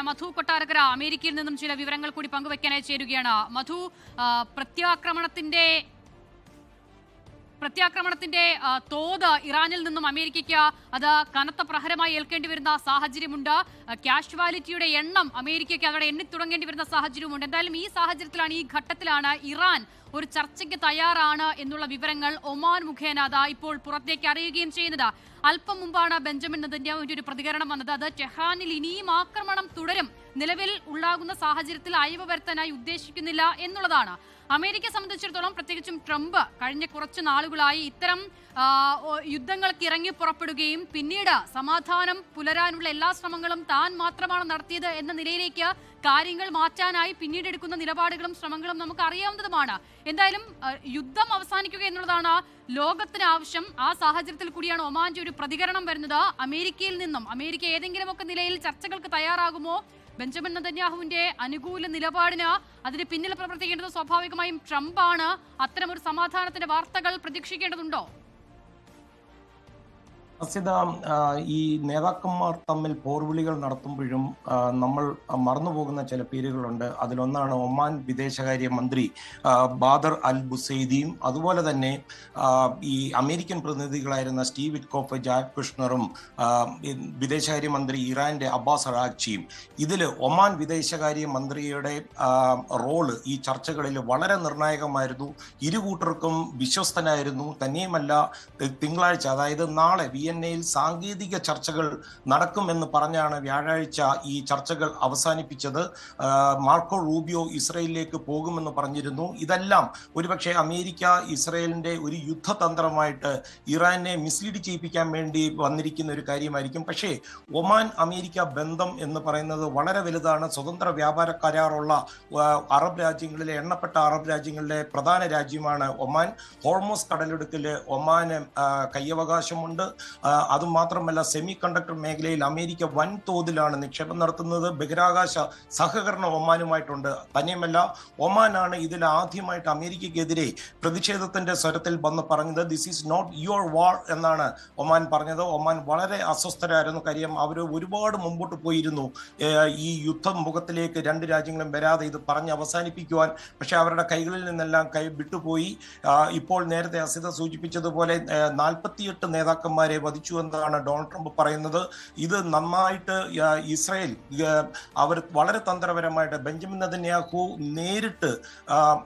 മധു കൊട്ടാരക്കര അമേരിക്കയിൽ നിന്നും ചില വിവരങ്ങൾ കൂടി പങ്കുവയ്ക്കാനായി ചേരുകയാണ്. മധു, പ്രത്യാക്രമണത്തിന്റെ തോത് ഇറാനിൽ നിന്നും അമേരിക്കയ്ക്ക് അത് കനത്ത പ്രഹരമായി ഏൽക്കേണ്ടി വരുന്ന സാഹചര്യമുണ്ട്. കാഷ്വാലിറ്റിയുടെ എണ്ണം അമേരിക്കയ്ക്ക് അവിടെ എണ്ണിത്തുടങ്ങേണ്ടി വരുന്ന സാഹചര്യമുണ്ട്. എന്തായാലും ഈ സാഹചര്യത്തിലാണ്, ഈ ഘട്ടത്തിലാണ് ഇറാൻ ഒരു ചർച്ചയ്ക്ക് തയ്യാറാണ് എന്നുള്ള വിവരങ്ങൾ ഒമാൻ മുഖേന ഇപ്പോൾ പുറത്തേക്ക് അറിയുകയും ചെയ്യുന്നത്. അല്പം മുമ്പാണ് ബെഞ്ചമിൻ നെതന്യാഹുവിന്റെ ഒരു പ്രതികരണം വന്നത്. അത് ടെഹ്റാനിൽ ഇനിയും ആക്രമണം തുടരും, നിലവിൽ ഉണ്ടാകുന്ന സാഹചര്യത്തിൽ അയവ് വരുത്താനായി ഉദ്ദേശിക്കുന്നില്ല എന്നുള്ളതാണ്. അമേരിക്കയെ സംബന്ധിച്ചിടത്തോളം, പ്രത്യേകിച്ചും ട്രംപ് കഴിഞ്ഞ കുറച്ച് നാളുകളായി ഇത്തരം യുദ്ധങ്ങൾക്ക് ഇറങ്ങി പുറപ്പെടുകയും പിന്നീട് സമാധാനം പുലരാനുള്ള എല്ലാ ശ്രമങ്ങളും താൻ മാത്രമാണ് നടത്തിയത് എന്ന നിലയിലേക്ക് കാര്യങ്ങൾ മാറ്റാനായി പിന്നീട് എടുക്കുന്ന നിലപാടുകളും ശ്രമങ്ങളും നമുക്ക് അറിയാവുന്നതുമാണ്. എന്തായാലും യുദ്ധം അവസാനിക്കുക എന്നുള്ളതാണ് ലോകത്തിന് ആവശ്യം. ആ സാഹചര്യത്തിൽ കൂടിയാണ് ഒമാന്റെ ഒരു പ്രതികരണം വരുന്നത്. അമേരിക്കയിൽ നിന്നും അമേരിക്ക ഏതെങ്കിലുമൊക്കെ നിലയിൽ ചർച്ചകൾക്ക് തയ്യാറാകുമോ? ബെഞ്ചമിൻ നെതന്യാഹുവിന്റെ അനുകൂല നിലപാടിന് അതിന് പിന്നിൽ പ്രവർത്തിക്കേണ്ടത് സ്വാഭാവികമായും ട്രംപാണ്. അത്തരമൊരു സമാധാനത്തിന്റെ വാർത്തകൾ പ്രതീക്ഷിക്കേണ്ടതുണ്ടോ? അസിത, ഈ നേതാക്കന്മാർ തമ്മിൽ പോർവിളികൾ നടത്തുമ്പോഴും നമ്മൾ മറന്നുപോകുന്ന ചില പേരുകളുണ്ട്. അതിലൊന്നാണ് ഒമാൻ വിദേശകാര്യ മന്ത്രി ബാദർ അൽ ബുസൈദിയും, അതുപോലെ തന്നെ ഈ അമേരിക്കൻ പ്രതിനിധികളായിരുന്ന സ്റ്റീവ് വിറ്റ്കോഫ്, ജാരഡ് കുഷ്ണറും വിദേശകാര്യ മന്ത്രി ഇറാന്റെ അബ്ബാസ് അറാഗ്ചിയും. ഇതിൽ ഒമാൻ വിദേശകാര്യ മന്ത്രിയുടെ റോള് ഈ ചർച്ചകളിൽ വളരെ നിർണായകമായിരുന്നു. ഇരുകൂട്ടർക്കും വിശ്വസ്തനായിരുന്നു. തന്നെയുമല്ല, തിങ്കളാഴ്ച, അതായത് നാളെ വിയന്നയിൽ സാങ്കേതിക ചർച്ചകൾ നടക്കുമെന്ന് പറഞ്ഞാണ് വ്യാഴാഴ്ച ഈ ചർച്ചകൾ അവസാനിപ്പിച്ചത്. മാർക്കോ റൂബിയോ ഇസ്രയേലിലേക്ക് പോകുമെന്ന് പറഞ്ഞിരുന്നു. ഇതെല്ലാം ഒരുപക്ഷെ അമേരിക്ക ഇസ്രയേലിന്റെ ഒരു യുദ്ധതന്ത്രമായിട്ട് ഇറാനെ മിസ്ലീഡ് ചെയ്യിപ്പിക്കാൻ വേണ്ടി വന്നിരിക്കുന്ന ഒരു കാര്യമായിരിക്കും. പക്ഷേ ഒമാൻ അമേരിക്ക ബന്ധം എന്ന് പറയുന്നത് വളരെ വലുതാണ്. സ്വതന്ത്ര വ്യാപാര കരാറുള്ള അറബ് രാജ്യങ്ങളിലെ, എണ്ണപ്പെട്ട അറബ് രാജ്യങ്ങളിലെ പ്രധാന രാജ്യമാണ് ഒമാൻ. ഹോർമോസ് കടലിടുക്കില് ഒമാന് കയ്യവകാശമുണ്ട്. അതുമാത്രമല്ല, സെമി കണ്ടക്ടർ മേഖലയിൽ അമേരിക്ക വൻതോതിലാണ് നിക്ഷേപം നടത്തുന്നത്. ബഹിരാകാശ സഹകരണം ഒമാനുമായിട്ടുണ്ട്. തന്നെയുമല്ല, ഒമാനാണ് ഇതിൽ ആദ്യമായിട്ട് അമേരിക്കയ്ക്കെതിരെ പ്രതിഷേധത്തിന്റെ സ്വരത്തിൽ വന്ന് പറഞ്ഞത്. ദിസ് ഈസ് നോട്ട് യുവർ വാർ എന്നാണ് ഒമാൻ പറഞ്ഞത്. ഒമാൻ വളരെ അസ്വസ്ഥരായിരുന്നു. കാര്യം അവർ ഒരുപാട് മുമ്പോട്ട് പോയിരുന്നു ഈ യുദ്ധം മുഖത്തിലേക്ക് രണ്ട് രാജ്യങ്ങളും വരാതെ ഇത് പറഞ്ഞ് അവസാനിപ്പിക്കുവാൻ. പക്ഷെ അവരുടെ കൈകളിൽ നിന്നെല്ലാം കൈ വിട്ടുപോയി. ഇപ്പോൾ നേരത്തെ അസിത സൂചിപ്പിച്ചതുപോലെ 48 നേതാക്കന്മാരെ വധിച്ചു എന്നാണ് ഡൊണാൾഡ് ട്രംപ് പറയുന്നത്. ഇത് നന്നായിട്ട് ഇസ്രയേൽ അവർ വളരെ തന്ത്രപരമായിട്ട്, ബെഞ്ചമിൻ നെതന്യാഹു നേരിട്ട്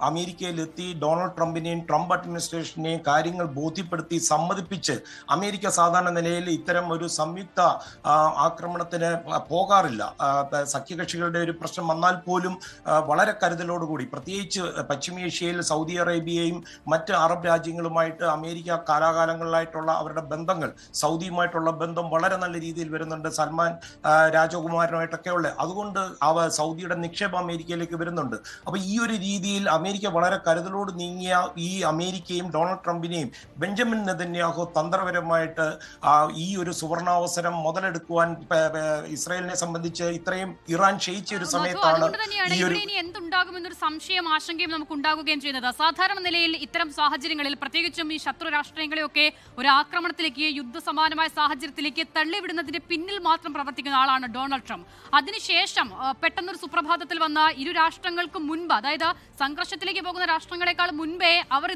അമേരിക്കയിലെത്തി ഡൊണാൾഡ് ട്രംപിനെയും ട്രംപ് അഡ്മിനിസ്ട്രേഷനെയും കാര്യങ്ങൾ ബോധ്യപ്പെടുത്തി സമ്മതിപ്പിച്ച്, അമേരിക്ക സാധാരണ നിലയിൽ ഇത്തരം ഒരു സംയുക്ത ആക്രമണത്തിന് പോകാറില്ല. സഖ്യകക്ഷികളുടെ ഒരു പ്രശ്നം വന്നാൽ പോലും വളരെ കരുതലോടുകൂടി, പ്രത്യേകിച്ച് പശ്ചിമേഷ്യയിൽ സൗദി അറേബ്യയും മറ്റ് അറബ് രാജ്യങ്ങളുമായിട്ട് അമേരിക്ക കാലാകാലങ്ങളിലായിട്ടുള്ള അവരുടെ ബന്ധങ്ങൾ, സൗദിയുമായിട്ടുള്ള ബന്ധം വളരെ നല്ല രീതിയിൽ വരുന്നുണ്ട്. സൽമാൻ രാജകുമാരനുമായിട്ടൊക്കെ ഉള്ള, അതുകൊണ്ട് സൗദിയുടെ നിക്ഷേപം അമേരിക്കയിലേക്ക് വരുന്നുണ്ട്. അപ്പൊ ഈ ഒരു രീതിയിൽ അമേരിക്ക വളരെ കരുതലോട് നീങ്ങിയ ഈ അമേരിക്കയും ഡൊണാൾഡ് ട്രംപിനെയും ബെഞ്ചമിൻ നെതന്യാഹു തന്ത്രപരമായിട്ട് ഈ ഒരു സുവർണാവസരം മുതലെടുക്കുവാൻ ഇസ്രായേലിനെ സംബന്ധിച്ച് ഇത്രയും ഇറാൻ ക്ഷയിച്ച ഒരു സമയത്താണ് എന്തുണ്ടാകുമെന്നൊരു സംശയം, ആശങ്കയും നമുക്ക് ഉണ്ടാകുകയും ചെയ്യുന്നത്. സാധാരണ നിലയിൽ ഇത്തരം സാഹചര്യങ്ങളിൽ, പ്രത്യേകിച്ചും ഈ ശത്രു രാഷ്ട്രങ്ങളെയൊക്കെ ഒരു ആക്രമണത്തിലേക്ക്, യുദ്ധസമാനമായ സാഹചര്യത്തിലേക്ക് തള്ളിവിടുന്നതിന്റെ പിന്നിൽ മാത്രം പ്രവർത്തിക്കുന്ന ആളാണ് ഡൊണാൾഡ് ട്രംപ്. അതിനുശേഷം പെട്ടെന്നൊരു സുപ്രഭാതത്തിൽ വന്ന ഇരു രാഷ്ട്രങ്ങൾക്കും മുൻപ്, അതായത് സംഘർഷത്തിലേക്ക് പോകുന്ന രാഷ്ട്രങ്ങളെക്കാൾ മുൻപേ അവർ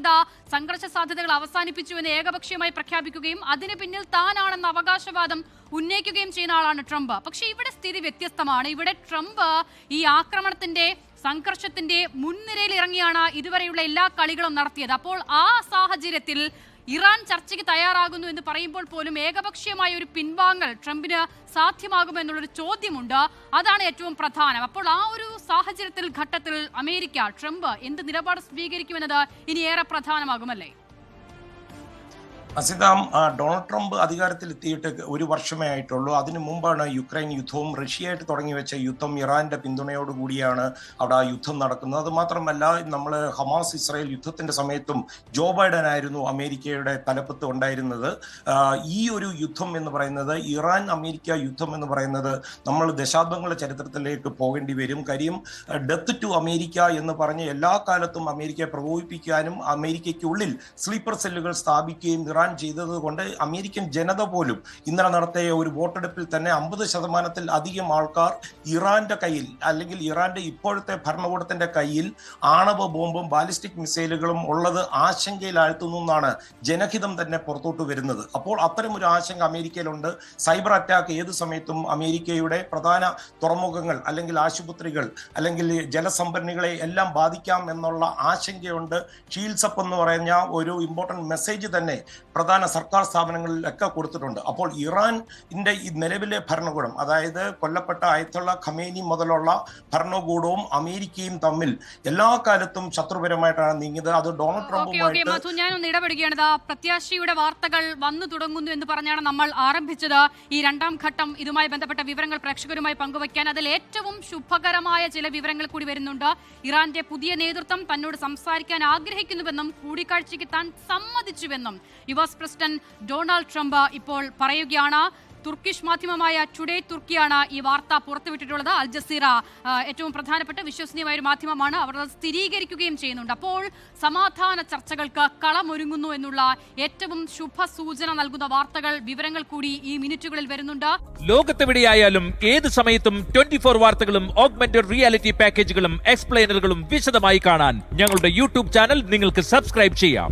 സംഘർഷ സാധ്യതകൾ അവസാനിപ്പിച്ചു എന്ന് ഏകപക്ഷീയമായി പ്രഖ്യാപിക്കുകയും അതിന് പിന്നിൽ താനാണെന്ന അവകാശവാദം ഉന്നയിക്കുകയും ചെയ്യുന്ന ആളാണ് ട്രംപ്. പക്ഷേ ഇവിടെ സ്ഥിതി വ്യത്യസ്തമാണ്. ഇവിടെ ട്രംപ് ഈ ആക്രമണത്തിന്റെ, സംഘർഷത്തിന്റെ മുൻനിരയിൽ ഇറങ്ങിയാണ് ഇതുവരെയുള്ള എല്ലാ കളികളും നടത്തിയത്. അപ്പോൾ ആ സാഹചര്യത്തിൽ ഇറാൻ ചർച്ചയ്ക്ക് തയ്യാറാകുന്നു എന്ന് പറയുമ്പോൾ പോലും ഏകപക്ഷീയമായ ഒരു പിൻവാങ്ങൽ ട്രംപിന് സാധ്യമാകുമെന്നുള്ളൊരു ചോദ്യമുണ്ട്. അതാണ് ഏറ്റവും പ്രധാനം. അപ്പോൾ ആ ഒരു സാഹചര്യത്തിൽ, ഘട്ടത്തിൽ അമേരിക്ക, ട്രംപ് എന്ത് നിലപാട് സ്വീകരിക്കുമെന്നത് ഇനി ഏറെ പ്രധാനമാകുമല്ലേ? അസിത, ഡൊണാൾഡ് ട്രംപ് അധികാരത്തിലെത്തിയിട്ട് ഒരു വർഷമേ ആയിട്ടുള്ളൂ. അതിനു മുമ്പാണ് യുക്രൈൻ യുദ്ധവും, റഷ്യയായിട്ട് തുടങ്ങി വെച്ച യുദ്ധം ഇറാന്റെ പിന്തുണയോടുകൂടിയാണ് അവിടെ ആ യുദ്ധം നടക്കുന്നത്. അത് മാത്രമല്ല, നമ്മൾ ഹമാസ് ഇസ്രായേൽ യുദ്ധത്തിന്റെ സമയത്തും ജോ ബൈഡൻ ആയിരുന്നു അമേരിക്കയുടെ തലപ്പത്ത് ഉണ്ടായിരുന്നത്. ഈ ഒരു യുദ്ധം എന്ന് പറയുന്നത്, ഇറാൻ അമേരിക്ക യുദ്ധം എന്ന് പറയുന്നത്, നമ്മൾ ദശാബ്ദങ്ങളുടെ ചരിത്രത്തിലേക്ക് പോകേണ്ടി വരും. കാര്യം ഡെത്ത് ടു അമേരിക്ക എന്ന് പറഞ്ഞ് എല്ലാ കാലത്തും അമേരിക്കയെ പ്രകോപിപ്പിക്കാനും അമേരിക്കയ്ക്കുള്ളിൽ സ്ലീപ്പർ സെല്ലുകൾ സ്ഥാപിക്കുകയും ഇറാൻ ഇറാൻ ചെയ്തത് കൊണ്ട് അമേരിക്കൻ ജനത പോലും ഇന്നലെ നടത്തിയ ഒരു വോട്ടെടുപ്പിൽ തന്നെ 50% അധികം ആൾക്കാർ ഇറാന്റെ കയ്യിൽ അല്ലെങ്കിൽ ഇറാന്റെ ഇപ്പോഴത്തെ ഭരണകൂടത്തിന്റെ കയ്യിൽ ആണവ ബോംബും ബാലിസ്റ്റിക് മിസൈലുകളും ഉള്ളത് ആശങ്കയിലാഴ്ത്തുന്നു എന്നാണ് ജനഹിതം തന്നെ പുറത്തോട്ട് വരുന്നത്. അപ്പോൾ അത്തരം ഒരു ആശങ്ക അമേരിക്കയിലുണ്ട്. സൈബർ അറ്റാക്ക് ഏത് സമയത്തും അമേരിക്കയുടെ പ്രധാന തുറമുഖങ്ങൾ അല്ലെങ്കിൽ ആശുപത്രികൾ അല്ലെങ്കിൽ ജലസംഭരണികളെ എല്ലാം ബാധിക്കാം എന്നുള്ള ആശങ്കയുണ്ട്. ഷീൽഡ്സ് അപ്പ് എന്ന് പറഞ്ഞ ഒരു ഇമ്പോർട്ടന്റ് മെസ്സേജ് തന്നെ പ്രധാന സർക്കാർ സ്ഥാപനങ്ങളിലൊക്കെ കൊടുത്തിട്ടുണ്ട്. അപ്പോൾ ഇറാന്റെ ഈ നിലവിലെ ഭരണകൂടം, അതായത് കൊല്ലപ്പെട്ട അയത്തുള്ള ഖമേനി മുതലുള്ള ഭരണകൂടവും അമേരിക്കയും തമ്മിൽ എല്ലാ കാലത്തും ശത്രുപരമായിട്ടാണ് നീങ്ങിയത്. അത് ഡൊണാൾഡ് ട്രംപുമായിട്ട് ഞാനൊന്ന് ഇടപെടുകയാണ്. പ്രത്യാശയുടെ വാർത്തകൾ വന്നു തുടങ്ങുന്നു എന്ന് പറഞ്ഞാണ് നമ്മൾ ആരംഭിച്ചത്. ഈ രണ്ടാം ഘട്ടം ഇതുമായി ബന്ധപ്പെട്ട വിവരങ്ങൾ പ്രേക്ഷകരുമായി പങ്കുവയ്ക്കാൻ അതിൽ ഏറ്റവും ശുഭകരമായ ചില വിവരങ്ങൾ കൂടി വരുന്നുണ്ട്. ഇറാന്റെ പുതിയ നേതൃത്വം തന്നോട് സംസാരിക്കാൻ ആഗ്രഹിക്കുന്നുവെന്നും കൂടിക്കാഴ്ചയ്ക്ക് താൻ സമ്മതിച്ചുവെന്നും യുഎസ് പ്രസിഡന്റ് ഡൊണാൾഡ് ട്രംപ് ഇപ്പോൾ പറയുകയാണ്. തുർക്കിഷ് മാധ്യമമായ ടുഡേ തുർക്കിയാണ് ഈ വാർത്ത പുറത്തുവിട്ടിട്ടുള്ളത്. അൽ ജസീറ ഏറ്റവും പ്രധാനപ്പെട്ട വിശ്വസനീയമായ ഒരു മാധ്യമമാണ്. അവർ അത് സ്ഥിരീകരിക്കുകയും ചെയ്യുന്നുണ്ട്. അപ്പോൾ സമാധാന ചർച്ചകൾക്ക് കളമൊരുങ്ങുന്നു എന്നുള്ള ഏറ്റവും ശുഭസൂചന നൽകുന്ന വാർത്തകൾ, വിവരങ്ങൾ കൂടി ഈ മിനിറ്റുകളിൽ വരുന്നുണ്ട്. ലോകത്തെവിടെയായാലും ഏത് സമയത്തും 24 വാർത്തകളും ഓഗ്മെന്റഡ് റിയാലിറ്റി പാക്കേജുകളും എക്സ്പ്ലെയിനറുകളും വിശദമായി കാണാൻ ഞങ്ങളുടെ യൂട്യൂബ് ചാനൽ നിങ്ങൾക്ക് സബ്സ്ക്രൈബ് ചെയ്യാം.